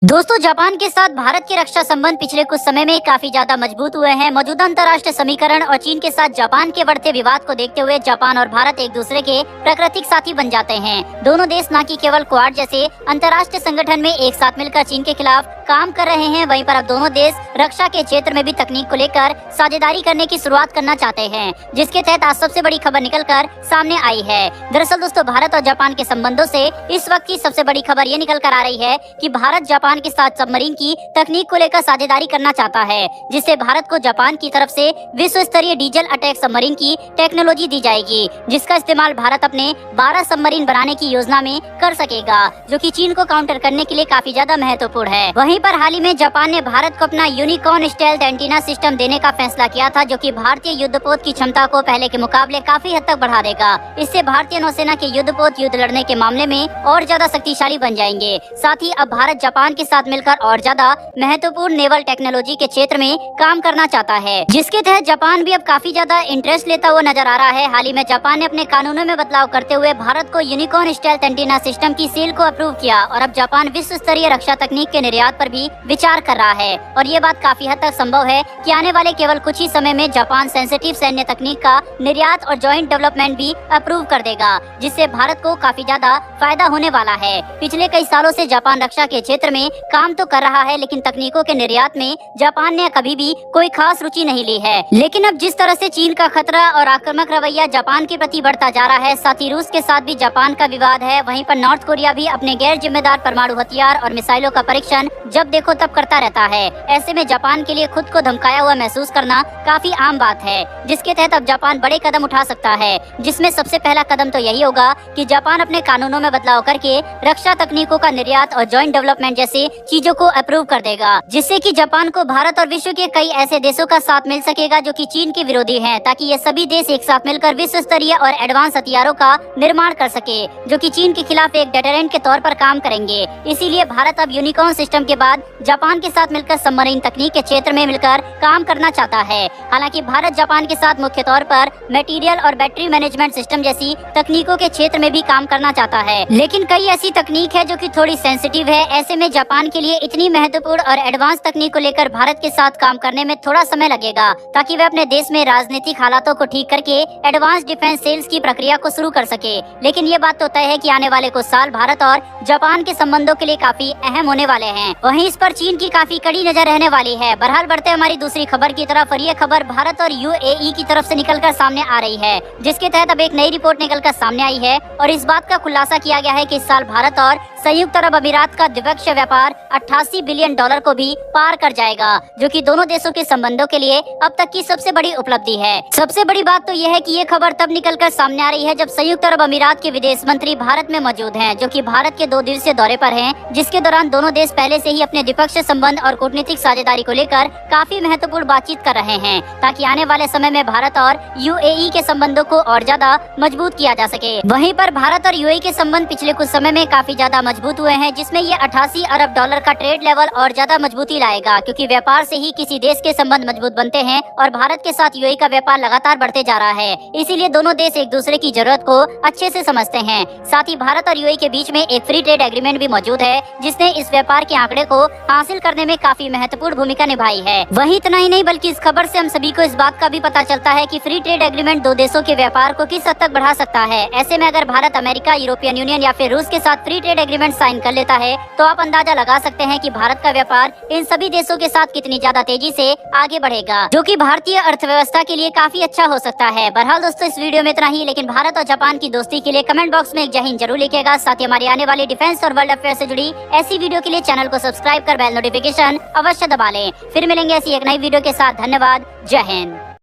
दोस्तों, जापान के साथ भारत के रक्षा संबंध पिछले कुछ समय में काफी ज्यादा मजबूत हुए हैं। मौजूदा अंतर्राष्ट्रीय समीकरण और चीन के साथ जापान के बढ़ते विवाद को देखते हुए जापान और भारत एक दूसरे के प्राकृतिक साथी बन जाते हैं। दोनों देश न कि केवल क्वाड जैसे अंतर्राष्ट्रीय संगठन में एक साथ मिलकर चीन के खिलाफ काम कर रहे हैं, वहीं पर अब दोनों देश रक्षा के क्षेत्र में भी तकनीक को लेकर साझेदारी करने की शुरुआत करना चाहते हैं, जिसके तहत आज सबसे बड़ी खबर निकलकर सामने आई है। दरअसल दोस्तों, भारत और जापान के संबंधों से इस वक्त की सबसे बड़ी खबर ये निकल कर आ रही है कि भारत जापान के साथ सबमरीन की तकनीक को लेकर साझेदारी करना चाहता है, जिससे भारत को जापान की तरफ से विश्व स्तरीय डीजल अटैक सबमरीन की टेक्नोलॉजी दी जाएगी, जिसका इस्तेमाल भारत अपने 12 सबमरीन बनाने की योजना में कर सकेगा, जो कि चीन को काउंटर करने के लिए काफी ज्यादा महत्वपूर्ण है। वहीं पर हाल ही में जापान ने भारत को अपना यूनिकॉर्न स्टेल्थ एंटीना सिस्टम देने का फैसला किया था, जो कि भारतीय युद्धपोत की क्षमता को पहले के मुकाबले काफी हद तक बढ़ा देगा। इससे भारतीय नौसेना के युद्धपोत युद्ध लड़ने के मामले में और ज्यादा शक्तिशाली बन जाएंगे। साथ ही अब भारत जापान के साथ मिलकर और ज्यादा महत्वपूर्ण नेवल टेक्नोलॉजी के क्षेत्र में काम करना चाहता है, जिसके तहत जापान भी अब काफी ज्यादा इंटरेस्ट लेता हुआ नजर आ रहा है। हाल ही में जापान ने अपने कानूनों में बदलाव करते हुए भारत को यूनिकॉर्न स्टेल्थ एंटीना सिस्टम की सील को अप्रूव किया और अब जापान विश्व स्तरीय रक्षा तकनीक के निर्यात पर भी विचार कर रहा है। और ये बात काफी हद तक संभव है कि आने वाले केवल कुछ ही समय में जापान सेंसिटिव सैन्य तकनीक का निर्यात और जॉइंट डेवलपमेंट भी अप्रूव कर देगा, जिससे भारत को काफी ज्यादा फायदा होने वाला है। पिछले कई सालों से जापान रक्षा के क्षेत्र में काम तो कर रहा है, लेकिन तकनीकों के निर्यात में जापान ने कभी भी कोई खास रुचि नहीं ली है। लेकिन अब जिस तरह से चीन का खतरा और आक्रामक रवैया जापान के प्रति बढ़ता जा रहा है, साथ ही रूस के साथ भी जापान का विवाद है। वहीं पर नॉर्थ कोरिया भी अपने गैर जिम्मेदार परमाणु हथियार और मिसाइलों का परीक्षण जब देखो तब करता रहता है। ऐसे में जापान के लिए खुद को धमकाया हुआ महसूस करना काफी आम बात है, जिसके तहत अब जापान बड़े कदम उठा सकता है, जिसमें सबसे पहला कदम तो यही होगा कि जापान अपने कानूनों में बदलाव करके रक्षा तकनीकों का निर्यात और जॉइंट डेवलपमेंट जैसी चीजों को अप्रूव कर देगा, जिससे कि जापान को भारत और विश्व के कई ऐसे देशों का साथ मिल सकेगा जो कि चीन के विरोधी हैं, ताकि ये सभी देश एक साथ मिलकर विश्व स्तरीय और एडवांस हथियारों का निर्माण कर सके, जो कि चीन के खिलाफ एक डेटरेंट के तौर पर काम करेंगे। इसीलिए भारत अब यूनिकॉर्न सिस्टम के बाद जापान के साथ मिलकर सबमरीन तकनीक के क्षेत्र में मिलकर काम करना चाहता है। हालांकि भारत जापान के साथ मुख्य तौर पर मटेरियल और बैटरी मैनेजमेंट सिस्टम जैसी तकनीकों के क्षेत्र में भी काम करना चाहता है, लेकिन कई ऐसी तकनीक है जो कि थोड़ी सेंसिटिव है। ऐसे में जापान के लिए इतनी महत्वपूर्ण और एडवांस तकनीक को लेकर भारत के साथ काम करने में थोड़ा समय लगेगा, ताकि वे अपने देश में राजनीतिक हालातों को ठीक करके एडवांस डिफेंस सेल्स की प्रक्रिया को शुरू कर सके। लेकिन ये बात तो तय है कि आने वाले कुछ साल भारत और जापान के संबंधों के लिए काफी अहम होने वाले हैं। वहीं इस पर चीन की काफी कड़ी नजर रहने वाली है। बहरहाल बढ़ते हमारी दूसरी खबर की तरफ, और ये खबर भारत और यूएई की तरफ से निकलकर सामने आ रही है, जिसके तहत अब एक नई रिपोर्ट निकलकर सामने आई है और इस बात का खुलासा किया गया है कि इस साल भारत और संयुक्त अरब अमीरात का द्विपक्षीय व्यापार 88 बिलियन डॉलर को भी पार कर जाएगा, जो कि दोनों देशों के संबंधों के लिए अब तक की सबसे बड़ी उपलब्धि है। सबसे बड़ी बात तो यह है कि ये खबर तब निकलकर सामने आ रही है जब संयुक्त अरब अमीरात के विदेश मंत्री भारत में मौजूद हैं, जो कि भारत के 2 दिवसीय दौरे पर हैं, जिसके दौरान दोनों देश पहले से ही अपने द्विपक्षीय संबंध और कूटनीतिक साझेदारी को लेकर काफी महत्वपूर्ण बातचीत कर रहे हैं, ताकि आने वाले समय में भारत और यूएई के संबंधों को और ज्यादा मजबूत किया जा सके। वहीं पर भारत और यूएई के संबंध पिछले कुछ समय में काफी ज्यादा मजबूत हुए हैं, जिसमें ये 88 अरब डॉलर का ट्रेड लेवल और ज्यादा मजबूती लाएगा, क्योंकि व्यापार से ही किसी देश के संबंध मजबूत बनते हैं और भारत के साथ यूएई का व्यापार लगातार बढ़ते जा रहा है। इसीलिए दोनों देश एक दूसरे की जरूरत को अच्छे से समझते हैं। साथ ही भारत और यूएई के बीच में एक फ्री ट्रेड एग्रीमेंट भी मौजूद है, जिसने इस व्यापार के आंकड़े को हासिल करने में काफी महत्वपूर्ण भूमिका निभाई है। वहीं इतना ही नहीं, बल्कि इस खबर से हम सभी को इस बात का भी पता चलता है कि फ्री ट्रेड एग्रीमेंट 2 देशों के व्यापार को किस हद तक बढ़ा सकता है। ऐसे में अगर भारत अमेरिका, यूरोपियन यूनियन या फिर रूस के साथ फ्री ट्रेड एग्रीमेंट साइन कर लेता है, तो आप अंदाजा लगा सकते हैं कि भारत का व्यापार इन सभी देशों के साथ कितनी ज्यादा तेजी से आगे बढ़ेगा, जो कि भारतीय अर्थव्यवस्था के लिए काफी अच्छा हो सकता है। बहरहाल दोस्तों, इस वीडियो में इतना ही, लेकिन भारत और जापान की दोस्ती के लिए कमेंट बॉक्स में एक जय हिंद जरूर लिखिएगा। साथ ही हमारी आने वाली डिफेंस और वर्ल्ड अफेयर से जुड़ी ऐसी वीडियो के लिए चैनल को सब्सक्राइब कर बेल नोटिफिकेशन अवश्य दबा लें। फिर मिलेंगे ऐसी एक नई वीडियो के साथ। धन्यवाद। जय हिंद।